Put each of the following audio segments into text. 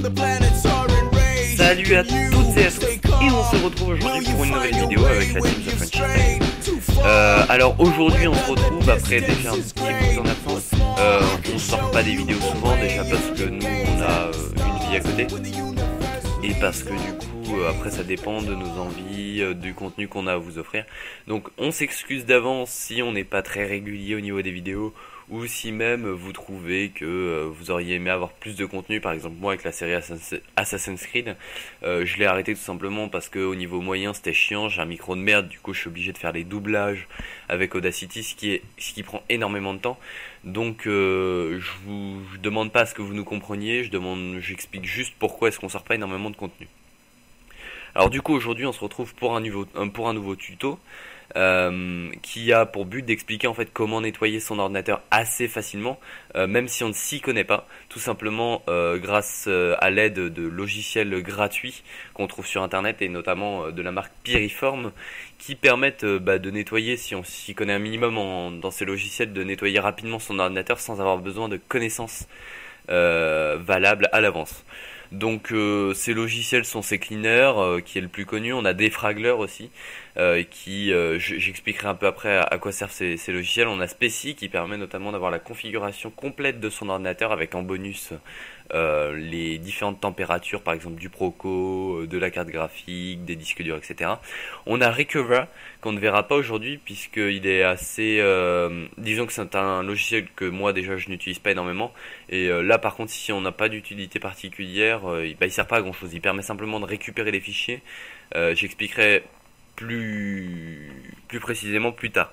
Salut à toutes et à tous, et on se retrouve aujourd'hui pour une nouvelle vidéo avec la team The French. Alors aujourd'hui on se retrouve après déjà un petit bout en absence. On sort pas des vidéos souvent déjà parce que nous on a une vie à côté. Et parce que du coup après ça dépend de nos envies, du contenu qu'on a à vous offrir. Donc on s'excuse d'avance si on n'est pas très régulier au niveau des vidéos, ou si même vous trouvez que vous auriez aimé avoir plus de contenu. Par exemple moi avec la série Assassin's Creed, je l'ai arrêté tout simplement parce que au niveau moyen c'était chiant, j'ai un micro de merde, du coup je suis obligé de faire les doublages avec Audacity, ce qui prend énormément de temps. Donc je vous demande pas à ce que vous nous compreniez, j'explique juste pourquoi est-ce qu'on sort pas énormément de contenu. Alors du coup aujourd'hui on se retrouve pour un nouveau tuto qui a pour but d'expliquer en fait comment nettoyer son ordinateur assez facilement, même si on ne s'y connaît pas, tout simplement grâce à l'aide de logiciels gratuits qu'on trouve sur internet et notamment de la marque Piriform, qui permettent de nettoyer, si on s'y connaît un minimum dans ces logiciels, de nettoyer rapidement son ordinateur sans avoir besoin de connaissances valables à l'avance. Donc ces logiciels sont CCleaner, qui est le plus connu. On a Defragler aussi, j'expliquerai un peu après à quoi servent ces logiciels. On a Specie qui permet notamment d'avoir la configuration complète de son ordinateur avec en bonus les différentes températures, par exemple du Proco, de la carte graphique, des disques durs, etc. On a Recover qu'on ne verra pas aujourd'hui puisqu'il est assez... disons que c'est un logiciel que moi déjà je n'utilise pas énormément, et là par contre si on n'a pas d'utilité particulière, il sert pas à grand chose, il permet simplement de récupérer les fichiers. J'expliquerai plus précisément plus tard.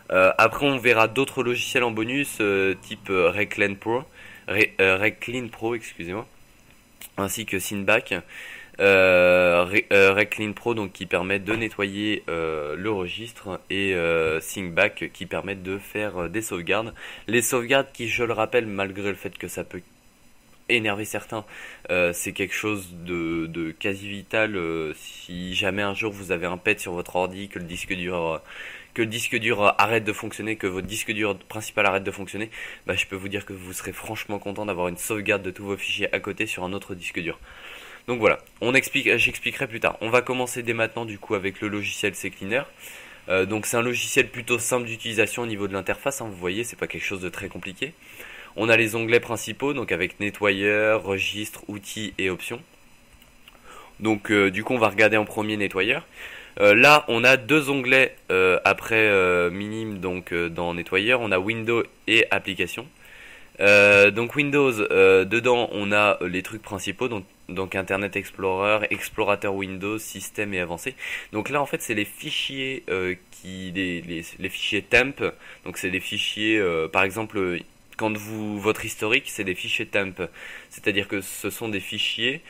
Après on verra d'autres logiciels en bonus type Reclean Pro, excusez-moi, ainsi que Synback. Reclean Pro donc qui permet de nettoyer le registre, et Synback qui permet de faire des sauvegardes. Les sauvegardes qui, je le rappelle, malgré le fait que ça peut énerver certains, c'est quelque chose de quasi vital. Si jamais un jour vous avez un pet sur votre ordi, que le disque dur arrête de fonctionner, que votre disque dur principal arrête de fonctionner, je peux vous dire que vous serez franchement content d'avoir une sauvegarde de tous vos fichiers à côté sur un autre disque dur. Donc voilà, j'expliquerai plus tard. On va commencer dès maintenant du coup avec le logiciel CCleaner. Donc c'est un logiciel plutôt simple d'utilisation au niveau de l'interface, vous voyez, c'est pas quelque chose de très compliqué. On a les onglets principaux, donc avec nettoyeur, registre, outils et options. Donc du coup on va regarder en premier nettoyeur. Là on a deux onglets après minime, donc dans nettoyeur on a Windows et applications. Donc Windows, dedans on a les trucs principaux, donc Internet Explorer, explorateur Windows, système et avancé. Donc là en fait c'est les fichiers les fichiers temp. Donc c'est les fichiers par exemple quand votre historique, c'est des fichiers temp, c'est-à-dire que ce sont des fichiers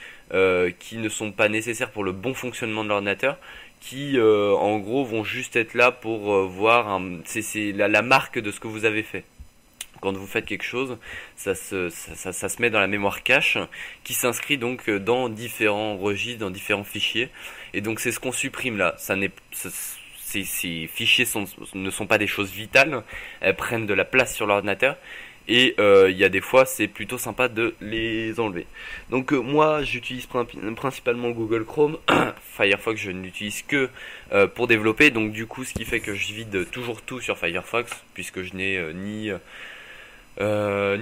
qui ne sont pas nécessaires pour le bon fonctionnement de l'ordinateur, qui en gros vont juste être là pour voir, c'est la marque de ce que vous avez fait. Quand vous faites quelque chose, ça se met dans la mémoire cache, qui s'inscrit donc dans différents registres, dans différents fichiers, et donc c'est ce qu'on supprime là. Ces fichiers ne sont pas des choses vitales, elles prennent de la place sur l'ordinateur, et il y a des fois c'est plutôt sympa de les enlever. Donc moi j'utilise principalement Google Chrome. Firefox je ne l'utilise que pour développer, donc du coup ce qui fait que je vide toujours tout sur Firefox, puisque je n'ai ni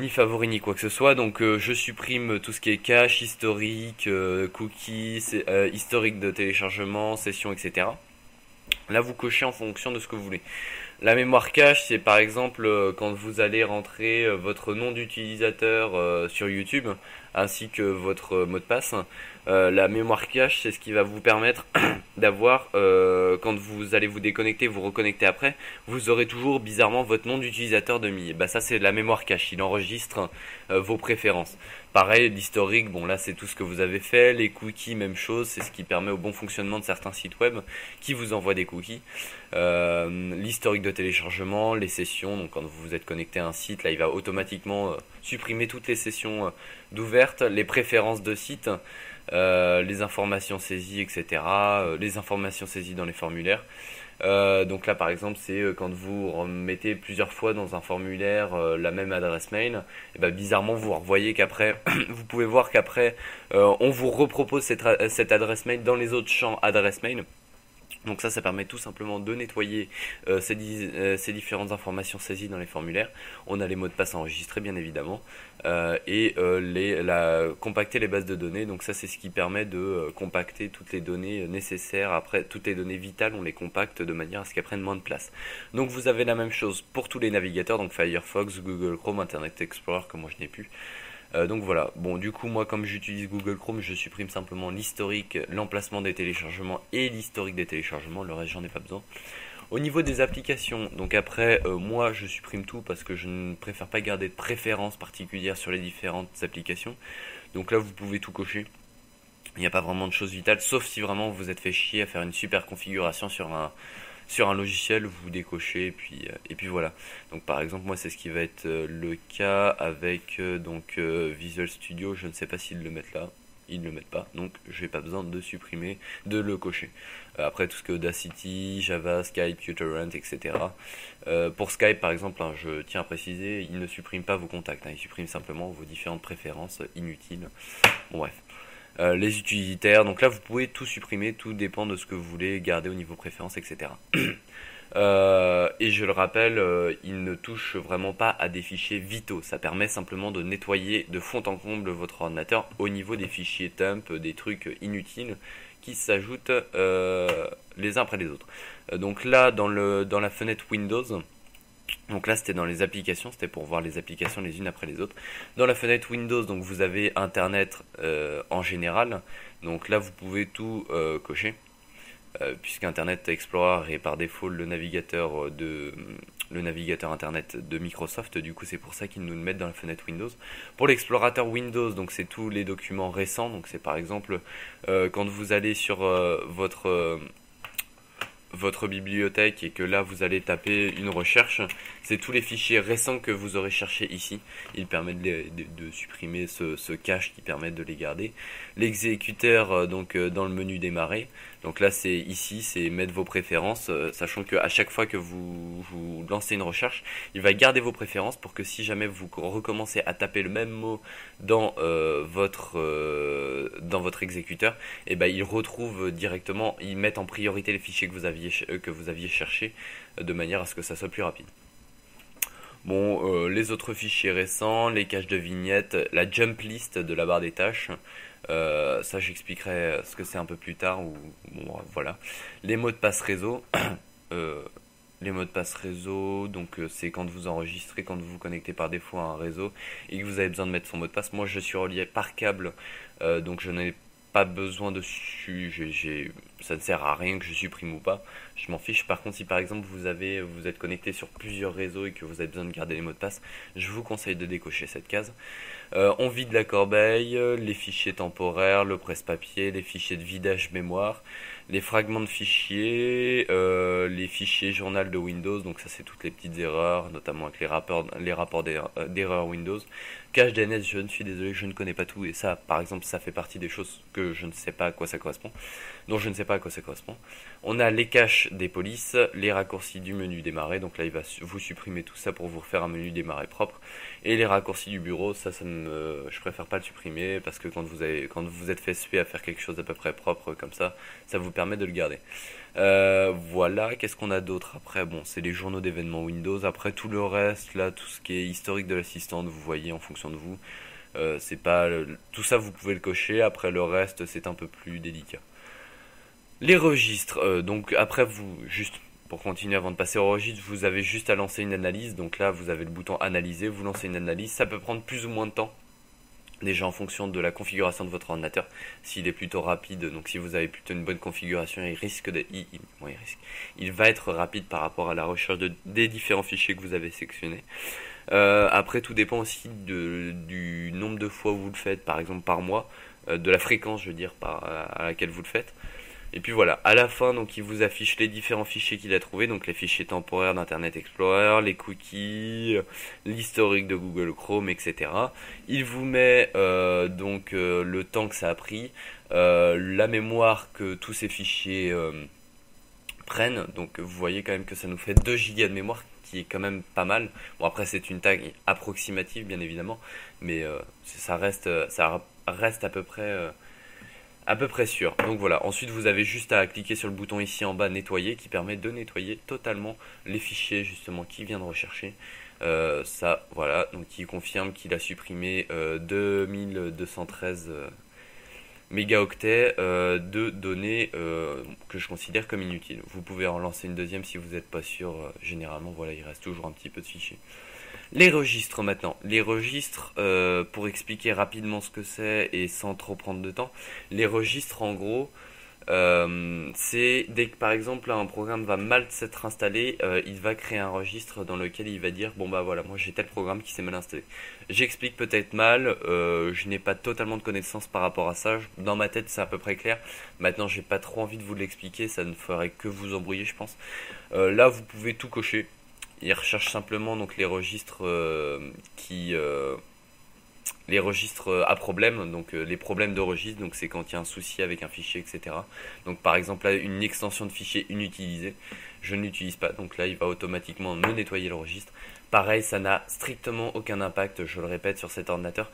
favori ni quoi que ce soit. Donc je supprime tout ce qui est cache, historique, cookies, historique de téléchargement, session, etc. Là vous cochez en fonction de ce que vous voulez. La mémoire cache, c'est par exemple quand vous allez rentrer votre nom d'utilisateur sur YouTube ainsi que votre mot de passe. La mémoire cache, c'est ce qui va vous permettre d'avoir, quand vous allez vous déconnecter, vous reconnecter après, vous aurez toujours bizarrement votre nom d'utilisateur de mis. Ça c'est la mémoire cache, il enregistre vos préférences. Pareil, l'historique, bon là c'est tout ce que vous avez fait. Les cookies, même chose, c'est ce qui permet au bon fonctionnement de certains sites web qui vous envoient des cookies. L'historique de téléchargement, les sessions, donc quand vous êtes connecté à un site, là il va automatiquement supprimer toutes les sessions d'ouvertes, les préférences de site, les informations saisies, etc. Les informations saisies dans les formulaires. Donc là par exemple c'est quand vous remettez plusieurs fois dans un formulaire la même adresse mail, et ben bizarrement vous revoyez qu'après vous pouvez voir qu'après on vous repropose cette adresse mail dans les autres champs adresse mail. Donc ça permet tout simplement de nettoyer ces différentes informations saisies dans les formulaires. On a les mots de passe enregistrés bien évidemment et compacter les bases de données. Donc ça c'est ce qui permet de compacter toutes les données nécessaires. Après toutes les données vitales on les compacte de manière à ce qu'elles prennent moins de place. Donc vous avez la même chose pour tous les navigateurs, donc Firefox, Google Chrome, Internet Explorer comme moi je n'ai plus. Donc voilà, bon du coup moi comme j'utilise Google Chrome je supprime simplement l'historique, l'emplacement des téléchargements et l'historique des téléchargements, le reste j'en ai pas besoin. Au niveau des applications, donc après moi je supprime tout parce que je ne préfère pas garder de préférences particulières sur les différentes applications. Donc là vous pouvez tout cocher, il n'y a pas vraiment de choses vitales sauf si vraiment vous êtes fait chier à faire une super configuration sur un logiciel, vous décochez et puis voilà. Donc par exemple moi c'est ce qui va être le cas avec Visual Studio, je ne sais pas s'ils le mettent là, ils ne le mettent pas, donc je n'ai pas besoin de supprimer, de le cocher. Après tout ce que Audacity, Java, Skype, uTorrent, etc. Pour Skype par exemple, hein, je tiens à préciser, il ne supprime pas vos contacts, hein, il supprime simplement vos différentes préférences inutiles. Bon bref. Les utilitaires, donc là vous pouvez tout supprimer, tout dépend de ce que vous voulez garder au niveau préférence, etc. Et je le rappelle, il ne touche vraiment pas à des fichiers vitaux, ça permet simplement de nettoyer de fond en comble votre ordinateur au niveau des fichiers temp, des trucs inutiles qui s'ajoutent les uns après les autres. Donc là dans la fenêtre Windows, donc là c'était dans les applications, c'était pour voir les applications les unes après les autres. Dans la fenêtre Windows, donc vous avez Internet en général. Donc là vous pouvez tout cocher. Puisque Internet Explorer est par défaut le navigateur Internet de Microsoft, du coup c'est pour ça qu'ils nous le mettent dans la fenêtre Windows. Pour l'explorateur Windows, donc c'est tous les documents récents, donc c'est par exemple quand vous allez sur votre bibliothèque et que là vous allez taper une recherche, c'est tous les fichiers récents que vous aurez cherché ici. Il permet de supprimer ce cache qui permet de les garder. L'exécuteur dans le menu démarrer. Donc là c'est ici, c'est mettre vos préférences, sachant que à chaque fois que vous lancez une recherche, il va garder vos préférences pour que si jamais vous recommencez à taper le même mot dans votre exécuteur, et ben il retrouve directement, il met en priorité les fichiers que vous aviez cherchés de manière à ce que ça soit plus rapide. Bon, les autres fichiers récents, les caches de vignettes, la jump list de la barre des tâches, ça j'expliquerai ce que c'est un peu plus tard. Bon, voilà. Les mots de passe réseau, donc c'est quand vous enregistrez, quand vous vous connectez par défaut à un réseau et que vous avez besoin de mettre son mot de passe. Moi je suis relié par câble, donc je n'ai pas besoin de ça ne sert à rien que je supprime ou pas, je m'en fiche. Par contre si par exemple vous êtes connecté sur plusieurs réseaux et que vous avez besoin de garder les mots de passe, je vous conseille de décocher cette case. On vide la corbeille, les fichiers temporaires, le presse-papier, les fichiers de vidage mémoire, les fragments de fichiers, les fichiers journal de Windows, donc ça c'est toutes les petites erreurs, notamment avec les rapports d'erreurs Windows. Cache DNS, je ne suis désolé, je ne connais pas tout, et ça par exemple ça fait partie des choses que je ne sais pas à quoi ça correspond, dont je ne sais pas à quoi ça correspond. On a les caches des polices, les raccourcis du menu démarrer, donc là il va vous supprimer tout ça pour vous refaire un menu démarrer propre, et les raccourcis du bureau, je préfère pas le supprimer parce que quand vous êtes fait suer à faire quelque chose d'à peu près propre comme ça vous permet de le garder. Voilà, qu'est-ce qu'on a d'autre après? Bon, c'est les journaux d'événements Windows. Après tout le reste, là, tout ce qui est historique de l'assistante, vous voyez en fonction de vous. C'est pas tout ça, vous pouvez le cocher. Après le reste, c'est un peu plus délicat. Les registres, donc après juste pour continuer avant de passer au registre, vous avez juste à lancer une analyse. Donc là, vous avez le bouton analyser, vous lancez une analyse. Ça peut prendre plus ou moins de temps. Déjà en fonction de la configuration de votre ordinateur, s'il est plutôt rapide, donc si vous avez plutôt une bonne configuration, il va être rapide par rapport à la recherche des différents fichiers que vous avez sélectionnés. Après tout dépend aussi du nombre de fois où vous le faites, par exemple par mois, de la fréquence je veux dire à laquelle vous le faites. Et puis voilà, à la fin, donc il vous affiche les différents fichiers qu'il a trouvés, donc les fichiers temporaires d'Internet Explorer, les cookies, l'historique de Google Chrome, etc. Il vous met le temps que ça a pris, la mémoire que tous ces fichiers prennent. Donc vous voyez quand même que ça nous fait 2 Go de mémoire, qui est quand même pas mal. Bon, après c'est une taille approximative bien évidemment, mais ça reste à peu près sûr. Donc voilà, ensuite vous avez juste à cliquer sur le bouton ici en bas nettoyer, qui permet de nettoyer totalement les fichiers justement qu'il vient de rechercher. Ça voilà, donc il confirme qu'il a supprimé 2213 mégaoctets de données que je considère comme inutiles. Vous pouvez en lancer une deuxième si vous n'êtes pas sûr. Généralement, voilà, il reste toujours un petit peu de fichiers. Les registres maintenant. Les registres, pour expliquer rapidement ce que c'est et sans trop prendre de temps, les registres en gros, c'est dès que par exemple un programme va mal s'être installé, il va créer un registre dans lequel il va dire bon bah voilà, moi j'ai tel programme qui s'est mal installé. J'explique peut-être mal, je n'ai pas totalement de connaissances par rapport à ça. Dans ma tête c'est à peu près clair. Maintenant j'ai pas trop envie de vous l'expliquer, ça ne ferait que vous embrouiller je pense. Là vous pouvez tout cocher. Il recherche simplement donc les registres les registres à problème, donc les problèmes de registre, donc c'est quand il y a un souci avec un fichier, etc. Donc par exemple là, une extension de fichier inutilisée, je ne l'utilise pas, donc là il va automatiquement me nettoyer le registre. Pareil, ça n'a strictement aucun impact, je le répète, sur cet ordinateur.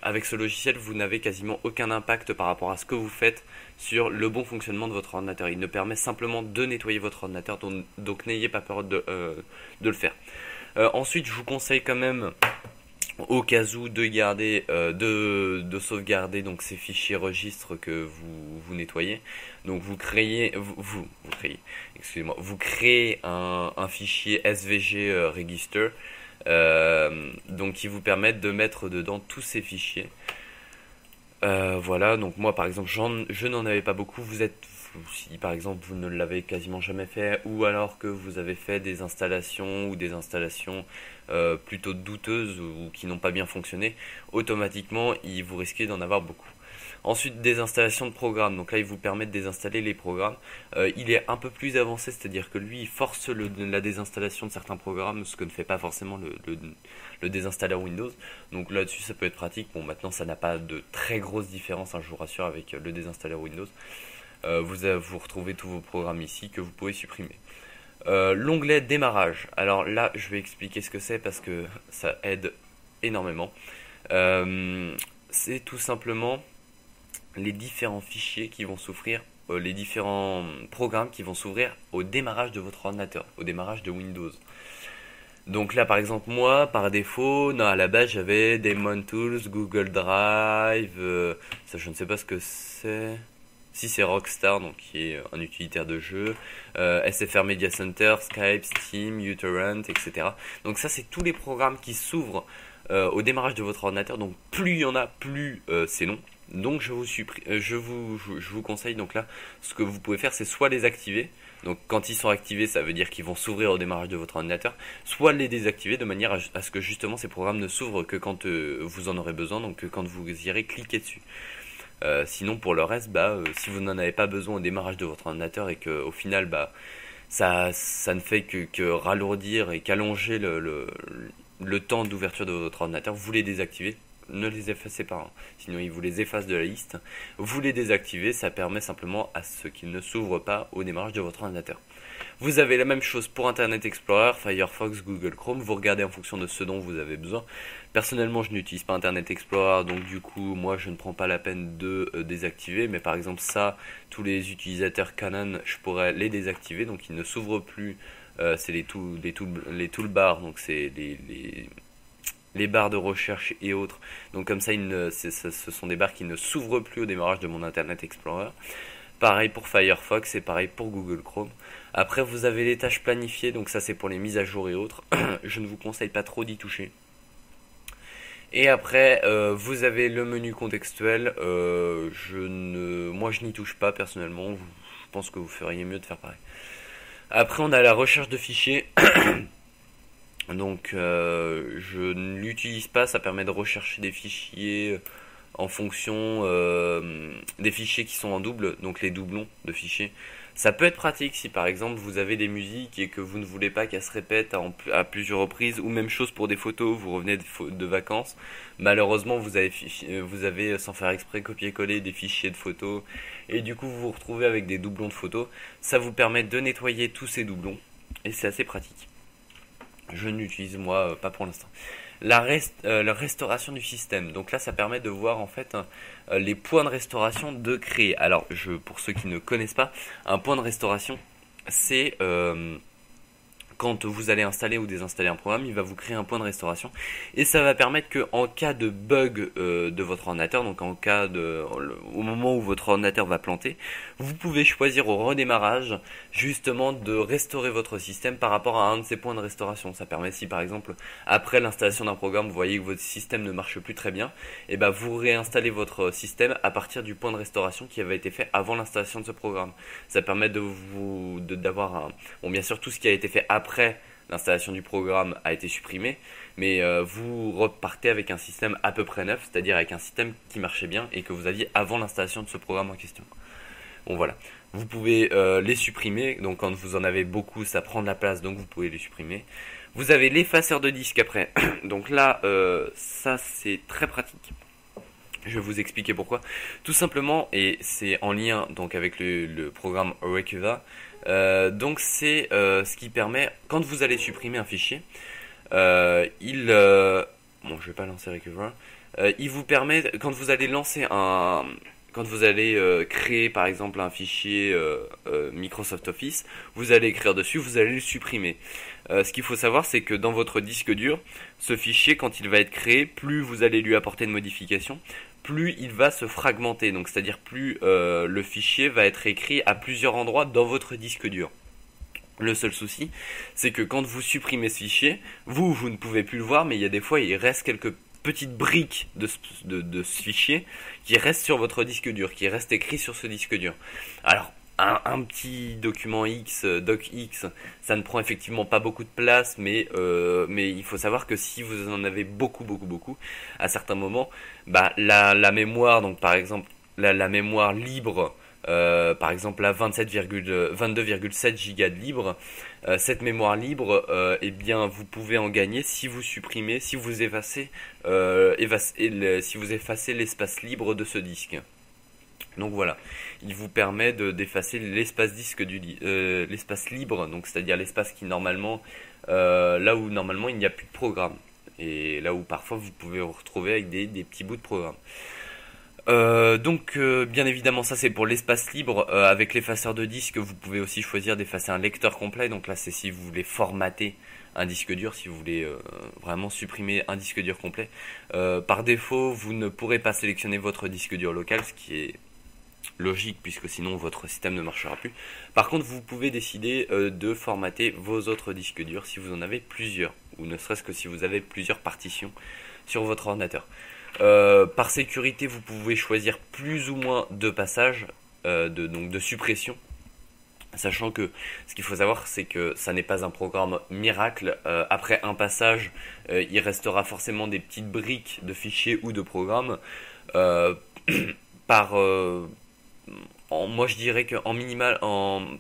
Avec ce logiciel, vous n'avez quasiment aucun impact par rapport à ce que vous faites sur le bon fonctionnement de votre ordinateur. Il ne permet simplement de nettoyer votre ordinateur, donc n'ayez pas peur de le faire. Ensuite, je vous conseille quand même au cas où de garder de sauvegarder donc ces fichiers registres que vous nettoyez. Donc vous créez un fichier SVG register donc qui vous permet de mettre dedans tous ces fichiers. Voilà, donc moi par exemple je n'en avais pas beaucoup. Si par exemple vous ne l'avez quasiment jamais fait, ou alors que vous avez fait des installations plutôt douteuses ou qui n'ont pas bien fonctionné, automatiquement vous risquez d'en avoir beaucoup. Ensuite, des installations de programmes. Donc là, il vous permet de désinstaller les programmes. Il est un peu plus avancé, c'est-à-dire que lui, il force la désinstallation de certains programmes, ce que ne fait pas forcément le désinstalleur Windows. Donc là-dessus, ça peut être pratique. Bon, maintenant, ça n'a pas de très grosse différence, hein, je vous rassure, avec le désinstalleur Windows. Vous retrouvez tous vos programmes ici que vous pouvez supprimer. L'onglet démarrage. Alors là, je vais expliquer ce que c'est parce que ça aide énormément. C'est tout simplement les différents fichiers qui vont s'ouvrir, les différents programmes qui vont s'ouvrir au démarrage de votre ordinateur, au démarrage de Windows. Donc là par exemple moi par défaut, non, à la base j'avais Daemon Tools, Google Drive, ça je ne sais pas ce que c'est. Si c'est Rockstar, donc qui est un utilitaire de jeu, SFR Media Center, Skype, Steam, uTorrent, etc. Donc ça c'est tous les programmes qui s'ouvrent au démarrage de votre ordinateur. Donc plus il y en a, plus c'est long. Donc je vous conseille, donc là ce que vous pouvez faire c'est soit les activer. Donc quand ils sont activés ça veut dire qu'ils vont s'ouvrir au démarrage de votre ordinateur, soit les désactiver de manière à ce que justement ces programmes ne s'ouvrent que quand vous en aurez besoin, donc quand vous irez cliquer dessus. Sinon pour le reste, si vous n'en avez pas besoin au démarrage de votre ordinateur et qu'au final ça ne fait que ralourdir et qu'allonger le temps d'ouverture de votre ordinateur, vous les désactivez. Ne les effacez pas, hein. Sinon il vous les efface de la liste. Vous les désactivez, ça permet simplement à ce qu'ils ne s'ouvrent pas au démarrage de votre ordinateur. Vous avez la même chose pour Internet Explorer, Firefox, Google Chrome. Vous regardez en fonction de ce dont vous avez besoin. Personnellement, je n'utilise pas Internet Explorer, donc du coup, moi, je ne prends pas la peine de désactiver. Mais par exemple, ça, tous les utilisateurs Canon, je pourrais les désactiver, donc ils ne s'ouvrent plus. C'est les toolbars, donc c'est les barres de recherche et autres. Donc comme ça, ce sont des barres qui ne s'ouvrent plus au démarrage de mon Internet Explorer. Pareil pour Firefox et pareil pour Google Chrome. Après, vous avez les tâches planifiées, donc ça c'est pour les mises à jour et autres. Je ne vous conseille pas trop d'y toucher. Et après, vous avez le menu contextuel. Moi, je n'y touche pas personnellement. Je pense que vous feriez mieux de faire pareil. Après, on a la recherche de fichiers. Donc, je ne l'utilise pas. Ça permet de rechercher des fichiers en fonction des fichiers qui sont en double, donc les doublons de fichiers. Ça peut être pratique si par exemple vous avez des musiques et que vous ne voulez pas qu'elles se répètent à plusieurs reprises, ou même chose pour des photos, vous revenez de vacances, malheureusement vous avez sans faire exprès copié-collé des fichiers de photos, et du coup vous vous retrouvez avec des doublons de photos. Ça vous permet de nettoyer tous ces doublons, et c'est assez pratique. Je ne l'utilise moi pas pour l'instant. La restauration du système. Donc là, ça permet de voir en fait les points de restauration de créer. Alors, pour ceux qui ne connaissent pas, un point de restauration, c'est quand vous allez installer ou désinstaller un programme, il va vous créer un point de restauration et ça va permettre que en cas de bug de votre ordinateur, donc au moment où votre ordinateur va planter, vous pouvez choisir au redémarrage justement de restaurer votre système par rapport à un de ces points de restauration. Ça permet, si par exemple après l'installation d'un programme vous voyez que votre système ne marche plus très bien, et ben vous réinstallez votre système à partir du point de restauration qui avait été fait avant l'installation de ce programme. Ça permet d'avoir bon, bien sûr tout ce qui a été fait après l'installation du programme a été supprimé, mais vous repartez avec un système à peu près neuf, c'est-à-dire avec un système qui marchait bien et que vous aviez avant l'installation de ce programme en question. Bon voilà, vous pouvez les supprimer, donc quand vous en avez beaucoup ça prend de la place, donc vous pouvez les supprimer. Vous avez l'effaceur de disque après, donc là ça c'est très pratique. Je vais vous expliquer pourquoi. Tout simplement, et c'est en lien donc avec le programme Recuva. Donc c'est ce qui permet, quand vous allez supprimer un fichier, bon, je vais pas lancer Recuva. Il vous permet, quand vous allez créer par exemple un fichier Microsoft Office, vous allez écrire dessus, vous allez le supprimer. Ce qu'il faut savoir, c'est que dans votre disque dur, ce fichier, quand il va être créé, plus vous allez lui apporter de modifications, plus il va se fragmenter. Donc, c'est-à-dire plus le fichier va être écrit à plusieurs endroits dans votre disque dur. Le seul souci, c'est que quand vous supprimez ce fichier, vous ne pouvez plus le voir, mais il y a des fois, il reste quelques petites briques de ce fichier qui restent sur votre disque dur, qui restent écrits sur ce disque dur. Alors, un petit document docx, ça ne prend effectivement pas beaucoup de place, mais il faut savoir que si vous en avez beaucoup, à certains moments, bah, la mémoire, donc par exemple, la mémoire libre, par exemple la 22,7 gigas de libre, cette mémoire libre, eh bien vous pouvez en gagner si vous supprimez, si vous effacez l'espace libre de ce disque. Donc voilà, il vous permet d'effacer l'espace disque l'espace libre, donc c'est-à-dire l'espace qui normalement, là où normalement il n'y a plus de programme, et là où parfois vous pouvez vous retrouver avec des petits bouts de programme. Donc bien évidemment ça c'est pour l'espace libre. Avec l'effaceur de disque vous pouvez aussi choisir d'effacer un lecteur complet, donc là c'est si vous voulez formater un disque dur, si vous voulez vraiment supprimer un disque dur complet. Par défaut vous ne pourrez pas sélectionner votre disque dur local, ce qui est logique puisque sinon votre système ne marchera plus. Par contre vous pouvez décider de formater vos autres disques durs si vous en avez plusieurs, ou ne serait-ce que si vous avez plusieurs partitions sur votre ordinateur. Par sécurité, vous pouvez choisir plus ou moins de passages de suppression, sachant que ce qu'il faut savoir, c'est que ça n'est pas un programme miracle. Après un passage, il restera forcément des petites briques de fichiers ou de programmes. Moi je dirais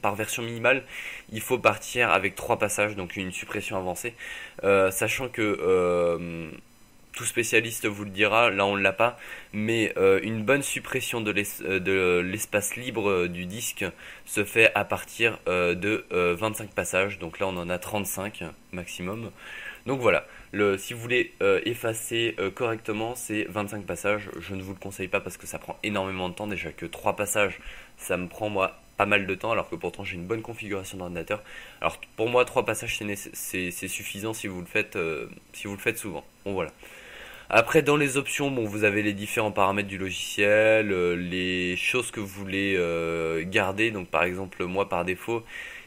par version minimale, il faut partir avec 3 passages, donc une suppression avancée, sachant que tout spécialiste vous le dira, là on ne l'a pas, mais une bonne suppression de l'espace libre du disque se fait à partir de 25 passages, donc là on en a 35 maximum. Donc voilà, si vous voulez effacer correctement, c'est 25 passages. Je ne vous le conseille pas parce que ça prend énormément de temps, déjà que 3 passages, ça me prend moi pas mal de temps, alors que pourtant j'ai une bonne configuration d'ordinateur. Alors pour moi 3 passages c'est suffisant si vous le faites souvent. Bon voilà. Après dans les options, bon vous avez les différents paramètres du logiciel, les choses que vous voulez garder. Donc par exemple moi par défaut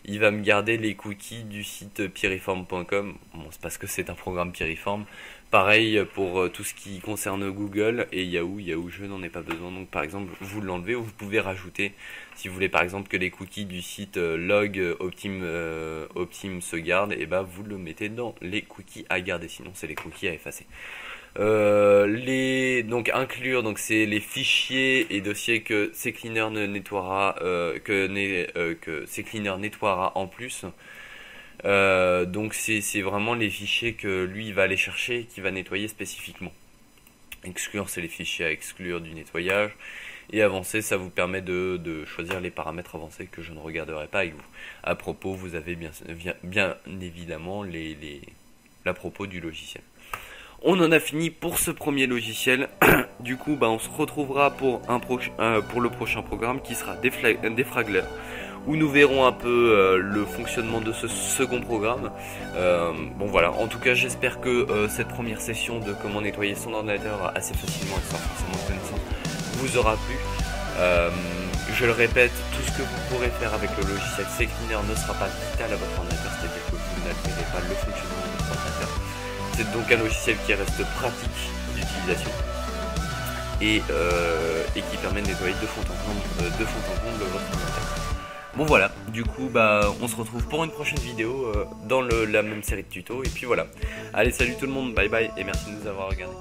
il va me garder les cookies du site piriform.com. Bon, c'est parce que c'est un programme Piriform. Pareil pour tout ce qui concerne Google et Yahoo. Yahoo, je n'en ai pas besoin. Donc par exemple, vous l'enlevez ou vous pouvez rajouter. Si vous voulez par exemple que les cookies du site log optim se gardent, et ben vous le mettez dans les cookies à garder. Sinon, c'est les cookies à effacer. Donc inclure, donc c'est les fichiers et dossiers que CCleaner ne nettoiera, que CCleaner nettoiera en plus. Donc c'est vraiment les fichiers que lui va aller chercher et qui va nettoyer spécifiquement. Exclure, c'est les fichiers à exclure du nettoyage. Et avancer, ça vous permet de choisir les paramètres avancés que je ne regarderai pas avec vous. À propos, vous avez bien évidemment la propos du logiciel. On en a fini pour ce premier logiciel. Du coup, on se retrouvera pour le prochain programme qui sera Defragler, où nous verrons un peu le fonctionnement de ce second programme. Bon voilà, en tout cas j'espère que cette première session de comment nettoyer son ordinateur assez facilement et sans forcément de connaissance vous aura plu. Je le répète, tout ce que vous pourrez faire avec le logiciel CCleaner ne sera pas vital à votre ordinateur, c'est-à-dire que vous n'altérez pas le fonctionnement de votre ordinateur. C'est donc un logiciel qui reste pratique d'utilisation et qui permet de nettoyer de fond en comble votre ordinateur. Bon voilà, du coup on se retrouve pour une prochaine vidéo dans la même série de tutos et puis voilà. Allez, salut tout le monde, bye bye et merci de nous avoir regardés.